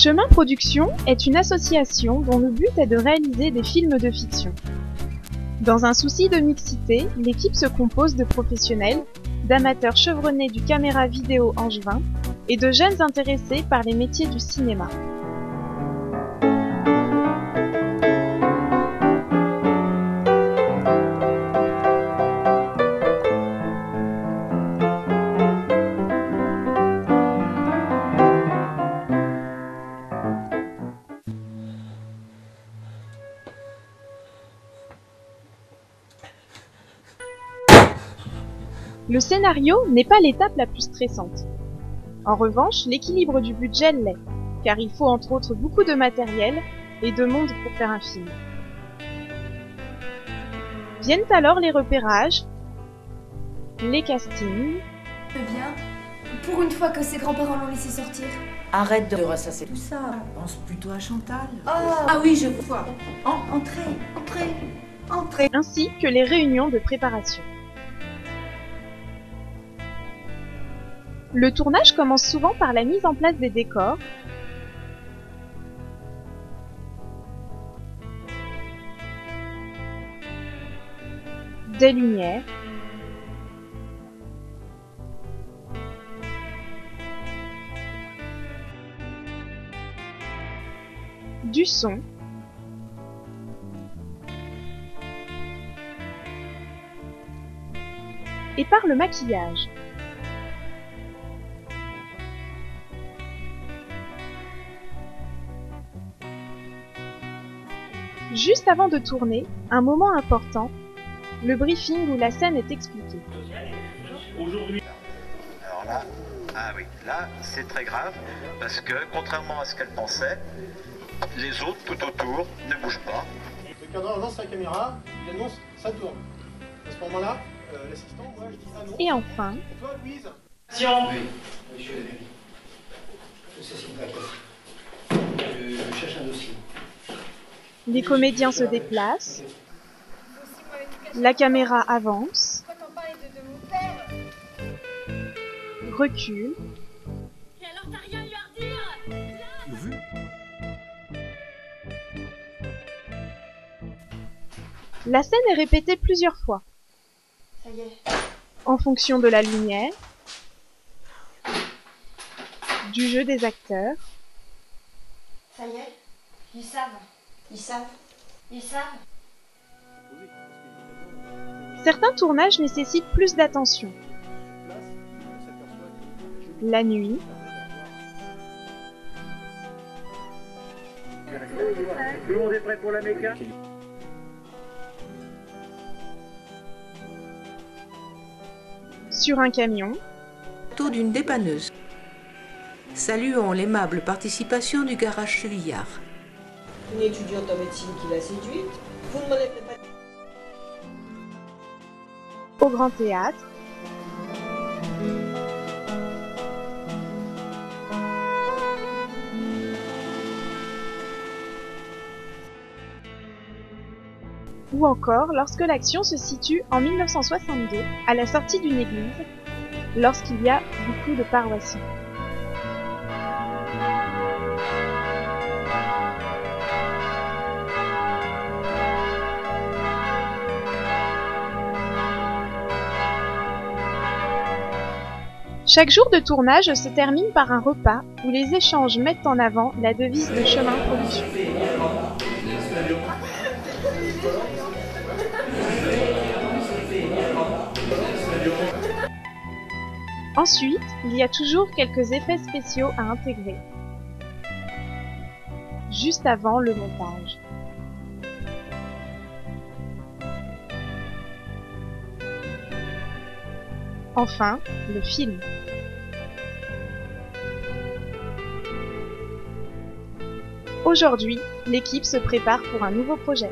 Chemin Production est une association dont le but est de réaliser des films de fiction. Dans un souci de mixité, l'équipe se compose de professionnels, d'amateurs chevronnés du caméra vidéo angevin et de jeunes intéressés par les métiers du cinéma. Le scénario n'est pas l'étape la plus stressante. En revanche, l'équilibre du budget l'est, car il faut entre autres beaucoup de matériel et de monde pour faire un film. Viennent alors les repérages, les castings. Bien, pour une fois que ses grands-parents l'ont laissé sortir. Arrête de ressasser tout ça. Pense plutôt à Chantal. Ah oui, je vois. Entrez. Ainsi que les réunions de préparation. Le tournage commence souvent par la mise en place des décors, des lumières, du son, et par le maquillage. Juste avant de tourner, un moment important, le briefing où la scène est expliquée. Alors là, ah oui, là c'est très grave parce que contrairement à ce qu'elle pensait, les autres tout autour ne bougent pas. Le cadreur lance sa caméra, il annonce ça tourne. À ce moment-là, l'assistant, moi je dis ah non. Et enfin, Et toi Louise? Oui, je sais ce qui me passe. Je cherche un dossier. les comédiens se déplacent, la caméra avance, recule, Et alors t'as rien eu à redire? la scène est répétée plusieurs fois, Ça y est. en fonction de la lumière, du jeu des acteurs, Ça y est. Ils savent. Certains tournages nécessitent plus d'attention. La nuit, Tout le monde est prêt pour la méca? sur un camion, Taux d'une dépanneuse. Saluons l'aimable participation du garage Chevillard. Une étudiante en médecine qui l'a séduite. Vous ne m'en avez pas... au Grand Théâtre, ou encore lorsque l'action se situe en 1962, à la sortie d'une église, lorsqu'il y a beaucoup de paroissiens. Chaque jour de tournage se termine par un repas où les échanges mettent en avant la devise de Chemin Production. Ensuite, il y a toujours quelques effets spéciaux à intégrer, juste avant le montage. Enfin, le film. Aujourd'hui, l'équipe se prépare pour un nouveau projet.